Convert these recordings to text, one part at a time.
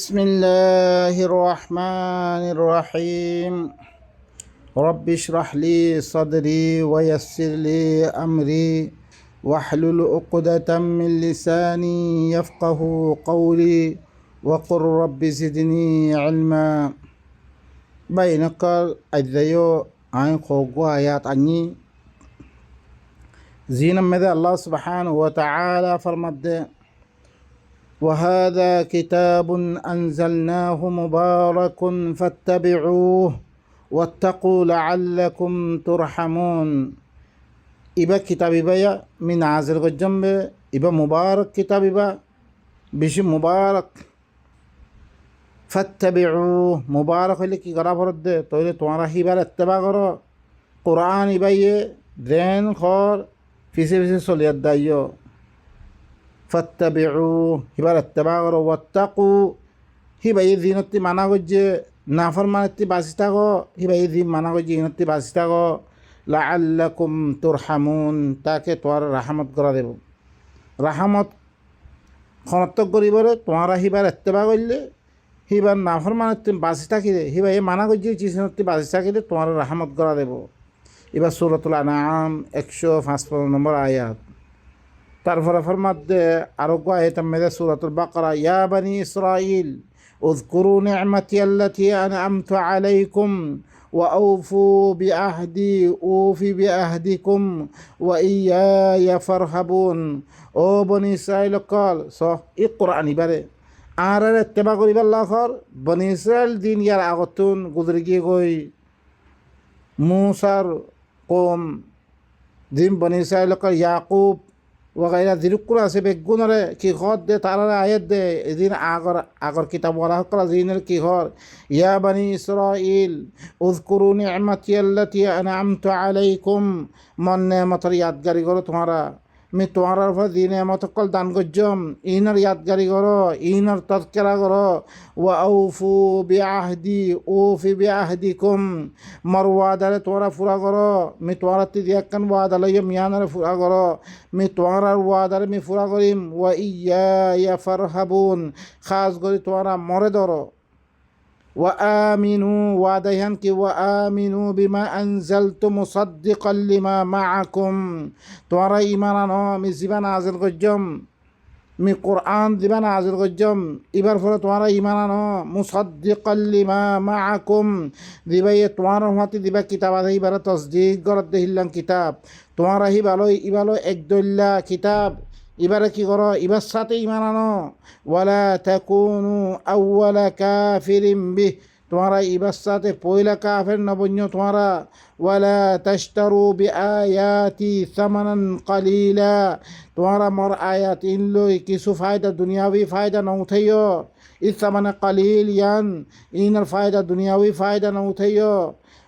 بسم الله الرحمن الرحيم رب اشرح لي صدري ويسر لي أمري واحلل عقدة من لساني يفقه قولي وقل رب زدني علما بينك الذيو عين خوغو آيات عني زينا ماذا الله سبحانه وتعالى فرمد وهذا كتاب أنزلناه مبارك فاتبعوه واتقوا لعلكم ترحمون إبا كتاب إبا من عازل الجنب إبا مبارك كتاب إبا بشي مبارك فاتبعوه مبارك اللي كي قرأ فرد تولي توانا هبال اتبع قرأ قرآن إبا ذين خور في سوليات دايو فاتبعوه هبال اتبع قرأ واتقوا هبا يذينتي مانا وجه নাফরমানতি বাঁচি থাকো হিবা এই দিন মানা করছি ইনতি বাঁচি থাকো লাআল্লাকুম তুরহামুন তাকে তোমার রাহমত করা দেব রাহমত খনত্তক করিবরে তোমার হিবার এত্তেবা করলে হিবার নাফরমানতি বাঁচি থাকিলে হিবা এই মানা করছি চিসনতি বাঁচি থাকিলে তোমার রাহমত করা দেব এবার সূরাতুল আনআম 155 নম্বর আয়াত তারপরে ফরমাতে আরো আয়াতের মধ্যে সূরাতুল বাকারা ইয়া বনি ইসরাঈল اذكروا نعمتي التي أنعمت عليكم وأوفوا بعهدي أوف بعهدكم وإياي فارهبون أو بني إسرائيل قال صح اقرأ نبره আর اتباع করিব আল্লাহর বনি ইসরাইল দিন ইয়ার আগতুন গুজরে গিয়ে গই মুসার কওম দিন বনি ইসরাইল কল ইয়াকুব وغيرها ذكر আছে বেগুনরে কি খদ দে তারা আয়াত দে এদিন আগর কিতাব ওরা করা জিনের কি হর ইয়া বনি ইসরাঈল উযকুরু নি'মাতি আল্লাতী আন'আমতু আলাইকুম মন নেমতর ইয়াদগারি করো তোমারা আমি তোমার উপর যে নেমত কল দান করজম ইনার ইয়াদগারি করো ইনার তযকিরা করো ওয়া আউফু বিআহদি উফি বিআহদিকুম মর ওয়াদারে তোরা পুরা করো আমি তোমার তি দিয়াকান ওয়াদা লইম ইয়ানারে পুরা করো আমি তোমার ওয়াদারে আমি পুরা করিম ওয়া ইয়া ফারহাবুন খাস করে তোরা মরে ধরো وآمنوا وعديان كي وآمنوا بما أنزلت مصدقا لما معكم توارا إيمانا من زبان عزل قجم من قرآن زبان عزل قجم إبار فرا توارا إيمانا مصدقا لما معكم ذبا توارا هاتي ذبا كتاب هذا إبارة تصديق قرد دهلان كتاب توارا إبالو إكدولا كتاب এবারে কি করো এবার সাথে ইমান আনো ওয়ালা তাকুনু আউওয়ালা কাফিরিন বিহ তোমরা এবার সাথে পয়লা কাফের নবন্য তোমরা ওয়ালা তাশতারু বিআয়াতি সামানান কালিলা তোমরা মোর আয়াত ইনলই কিছু ফায়দা দুনিয়াবি ফায়দা না উঠাইও ইস সামানা কালিল ইয়ান ইনার ফায়দা দুনিয়াবি ফায়দা না উঠাইও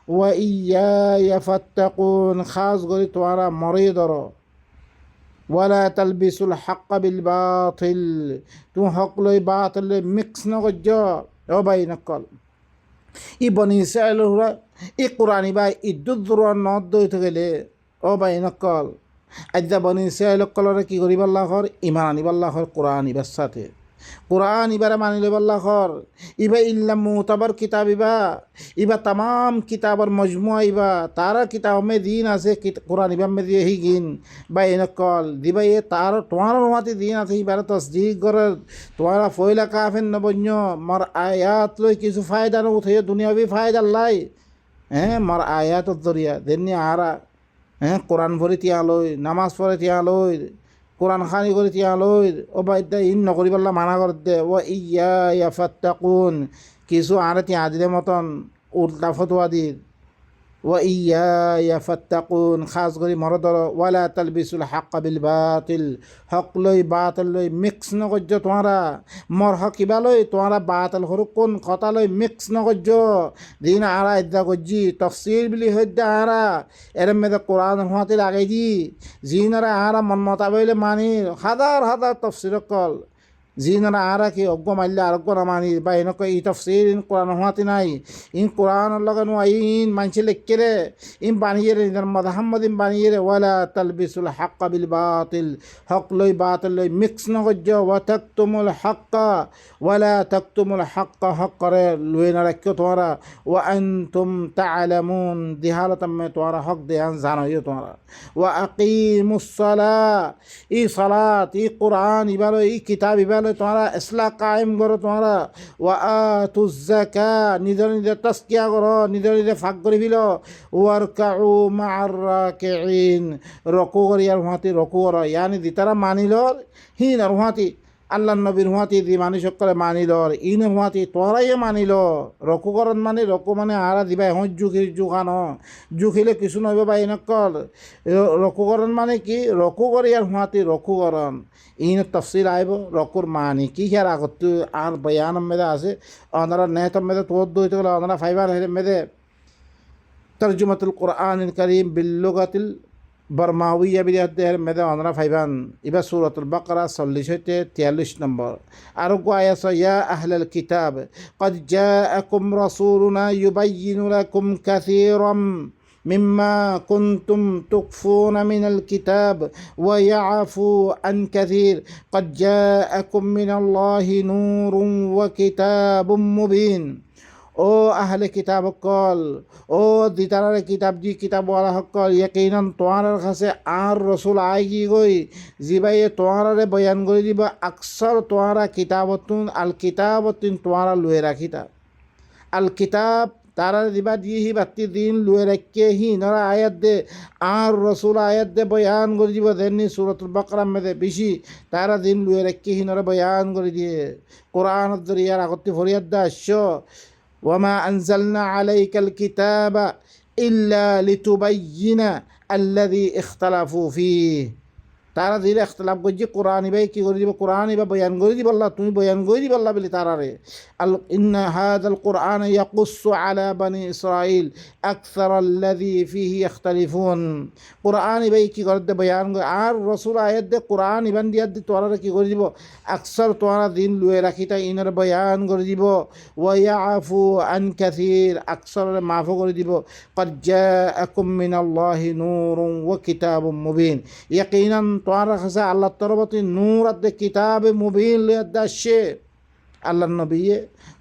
ওয়া ইয়া ফাত্তাকুন খাস করে তোমরা মরে ধরো ولا تلبسوا الحق بالباطل تو حق لي باطل ميكس نغجا او بينقل ই বনি ইসরাইল হুরা ই কুরআনি বাই ইদ্দুর নদ দইতে গেলে ও বাইনকল আজ্জা বনি ইসরাইল কলরে কি করিব আল্লাহর ঈমান আনিব আল্লাহর কুরআন ইবার সাথে কুরআন ইবারে মানি লইব আল্লাহর ইবা ইল্লা মুতাবার কিতাব ইবা तमाम কিতাবর মজমুআ ইবা তারা কিতাব মে দিন আছে কুরআন ইবা মে দিয়ে হি গিন বাইনকল দিবা এ তার তোমার মাতে দিন আছে ইবারে তসদিক করে তোমার ফয়লা কাফেন নবন্য মর আয়াত লই কিছু ফায়দা না উঠে দুনিয়াবি ফায়দা লাই মর আয়াত জরিয়া দেনি আরা কোরআন ভরি তিয়া লই নামাজ পড়ে তিয়া লই কোরআন খানি করে তিয়া লই ও বাইদা ইন নকরি পাল্লা মানা করে দে ও ইয়া ফাত্তাকুন কিছু আর তিয়া দিলে মতন উল্টা ফতোয়া দির ও ইয়া ফাত্তাকুন খাস করে মরদর ওয়ালা তালবিসুল হাক্কা বিল বাতিল হক লই বাতিল লই মিক্স নগজ্য তোমরা মর হক ইবা লই তোমরা বাতিল হরু কোন কথা লই মিক্স নগজ্য দিন আরা ইদ্দা গজ্জি তফসির বিলি হইদা আরা এরম মেদে কোরআন হতে লাগাই দি জিনারা আরা মন মতাবইলে মানি হাজার হাজার তফসির কল জিনরা আরা কি অজ্ঞ মারলে আরোগ্য না মানি বা এনেকুৱা ই তফসির ইন কোরআন হওয়াতে নাই ইন কোরআনের লগে নো ইন মানুষে লেখকে রে ইন বানিয়ে রে মোহাম্মদ ইন বানিয়ে রে ওয়ালা তালবিসুল হাক্কা বিল বাতিল হক লই বাতিল লই মিক্স নগজ্য ওয়া তাকতুমুল হাক্কা ওয়ালা তাকতুমুল হাক্কা হক করে লই না রাখিও তোমরা ওয়া আনতুম তা'লামুন দিহালাত মে তোমরা হক দেয়ান জানো তোমরা ওয়া আকিমুস সালাহ ই সালাত ই কোরআন ইবালো ই কিতাব ইবালো তোমরা ইসলাহ কায়েম করো তোমরা ওয়া আতুজ যাকাত নিজে নিজে তাসকিয়া করো নিজে নিজে ফাঁক করে ফিল ওয়ারকাউ মা'আর রাকিঈন রকু করিয়ার হুঁয়াতি রকু করো ইয়ানি দি তারা মানিল হিন আর হুঁয়াতি আল্লাহ নবীর হুঁয়াতি দি মানুষ সকলে মানিল ইন হুঁয়াতি তোরাই মানিল রকু করন মানে রকু মানে আরা দিবা এখন জুখির জুখানো জুখিলে কিছু নইব বা এনেকল রকু করন মানে কি রকু করি আর হুঁয়াতি রকু করন ইন তফসিল আইব রকুর মানি কি হিয়ার আগত আর বয়ান মেদে আছে ওনারা নেতম মেদে তোর দইতে গেলে ওনারা ফাইবার মেদে তরজুমাতুল কোরআনিল কারীম বিল লুগাতিল বর্মাউইয়া বিদাতের মেদে ওনারা ফাইবান ইবা সূরাতুল বাকারা 40 হইতে 43 নম্বর আর আয়াত ইয়া আহলাল কিতাব قد جاءكم رسولنا يبين لكم كثيرا مما كنتم تخفون من الكتاب ويعفو عن كثير قد جاءكم من الله نور وكتاب مبين ও আহলে কিতাব কল ও দিতারার কিতাব জি কিতাবওয়ালা হকল ইয়াকিনান তোমার কাছে আর রসুল আই কি গই জিবাইয়ে তোমারে বয়ান করে দিব আকসর তোমারা কিতাবতুন আল কিতাবতুন তোমারা লুয়ে রাখিতা আল কিতাব তারা দিবা দিয়ে হি বাতি দিন লুয়ে রাখিয়ে হি নরা আয়াত দে আর রসুল আয়াত দে বয়ান করে দিব দেননি সূরাতুল বাকারা মেদে বেশি তারা দিন লুয়ে রাখিয়ে হি নরা বয়ান করে দিয়ে কোরআনের জরিয়ার আগতে ফরিয়াদ দা আস وما أنزلنا عليك الكتاب إلا لتبين الذي اختلفوا فيه তারা ধীরে ইখতিলাফ করছে কোরআন ইবাই কি করে দিব কোরআন ইবা বয়ান করে দিব আল্লাহ তুমি বয়ান করে দিব আল্লাহ বলি তারারে আল ইন্না হাযাল কোরআন ইয়াকুসু আলা বানি ইসরাইল আকসার আল্লাযী ফীহি ইখতালিফুন কোরআন ইবাই কি করে দে বয়ান আর রাসূল আয়াত দে কোরআন ইবান দিয়া দি তোরারে কি করে দিব আকসার তোরা দিন লুয়ে রাখিতা ইনার বয়ান করে দিব ওয়া ইয়াফু আন কাসীর আকসার মাফ করে দিব ক্বাদ জাআকুম মিনাল্লাহি নূরুন ওয়া কিতাবুম মুবিন ইয়াকিনান তোমরা কাছে আল্লাহর তরফতে নূর আদে কিতাবে মুবিন লিয়াদ আসে আল্লাহ নবী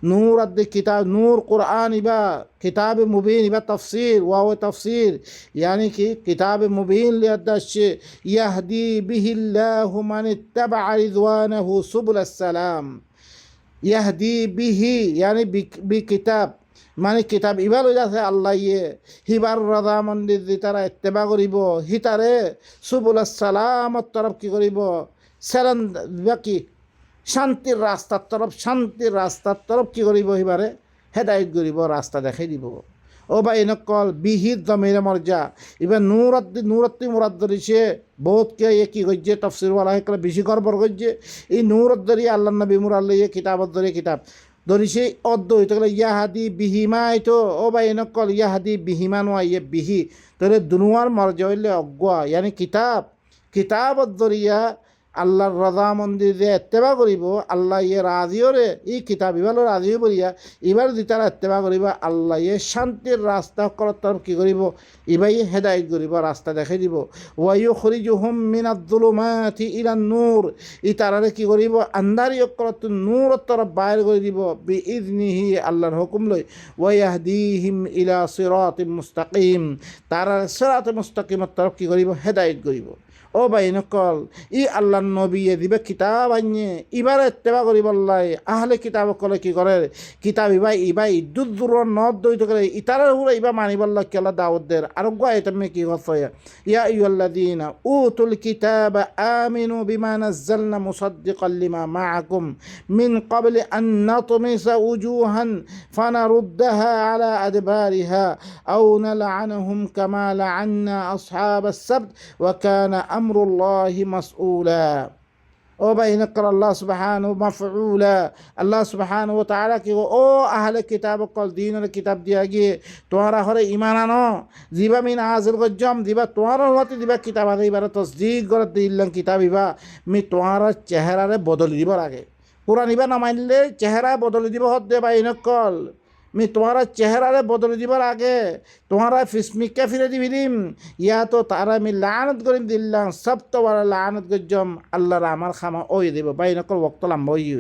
নূর আদে কিতাব নূর কোরআন ইবা কিতাবে মুবিন ইবা তফসির ওয়া তফসির यानी कि কিতাবে মুবিন লিয়াদ আসে ইয়াহদি বিহিল্লাহু মান ইত্তাবা রিদওয়ানাহু সুবুলাস সালাম ইয়াহদি বিহি यानी বি কিতাব মানে কিতাব ইবাল হয়ে যাচ্ছে আল্লাহ ইয়ে হিবার রাজা মন্দির দি তারা ইত্তেবা করিব হিতারে সুবুলাস সালামত তরফ কি করিব সেরান বাকি শান্তির রাস্তার তরফ কি করিব হিবারে হেদায়ত করিব রাস্তা দেখাই দিব ও বা এনেকল বিহিত জমিরে মর্যা এবার নূরত্তি মুরাদ ধরিছে বহুত কে ইয়ে কি করছে তফসিরওয়ালা হেকলে বেশি গর্বর করছে এই নূরত ধরি আল্লাহ নবী মুরাল্লা ইয়ে কিতাবত ধরে কিতাব ধরিছে অদ্দ হইতে গেলে ইয়াহাদি বিহিমা তো ও বা এনেকল ইয়াহাদি বিহিমা নোয়া ইয়ে বিহি তাহলে দুনুয়ার মর্যা হইলে অজ্ঞা ইয়ানি কিতাবত ধরিয়া আল্লাহর রাজা মন্দির যে এত্তেবা করিব আল্লাহ ইয়ে রাজিও রে ই কিতাব ইবালো রাজিও বলিয়া এবার যদি তারা এত্তেবা করিব আল্লাহ ইয়ে শান্তির রাস্তা করার তরফ কী করিব ইবাই হেদায়ত করিব রাস্তা দেখাই দিব ওয়ায়ুখরিজুহুম মিনাজ-জুলুমাতি ইলান নূর ই তারারে কী করিব আন্ধারি অকরত নূরের তরফ বাইর করে দিব বিইজনিহি আল্লাহর হুকুম লই ওয়ায়াহদিহিম ইলা সিরাতিম মুস্তাকিম তারা সিরাতে মুস্তাকিমের তরফ কী করিব হেদায়ত করিব ও ভাই নকল ই আল্লাহ নবী দিবে কিতাব আনিয়ে ইবার এত্তেবা করি বললাই আহলে কিতাব কলে কি করে কিতাব ইবাই দূর নদ দইতে করে ইতারের উপরে ইবা মানি বললা কেলা দাউদ্দের আর গায়ে তুমি কি করছো ইয়া আইয়ুহাল্লাযীনা উতুল কিতাব আমিনু বিমা নাযালনা মুসাদ্দিকাল লিমা মাআকুম মিন ক্বাবলি আন নাতমিসা উজুহান ফানারুদ্দাহা আলা আদবারিহা আও নালআনহুম কামা লাআন্না আসহাবাস সাbt ওয়া কানা আমরুল্লাহি মাসউলা ও ভাই নকর আল্লাহ সুবহানাহু মাফউলা আল্লাহ সুবহানাহু ওয়া তাআলা কি ও আহলে কিতাব কল দিনের কিতাব দিয়া গিয়ে তোমরা হরে ঈমান আনো জিবা মিন হাজির গজ্জাম দিবা তোমরা হতে দিবা কিতাব আগে এবারে তসদিক করে দিলাম কিতাব ইবা মি তোমরা চেহারারে বদল দিবার আগে কোরআন ইবা নামাইলে চেহারা বদলে দিব হদ্দে বাইনকল মি তোমারা চেহারারে বদলে দিবার আগে তোমারা ফিসমিকা ফিরে দিবিদিম ইয়া তো তারা আমি লানত করিম দিল্লাম সব তো বড় লানত গজ্জম আল্লাহর আমার খামা ওই দেব বাইনকল ওক্ত লাম্ব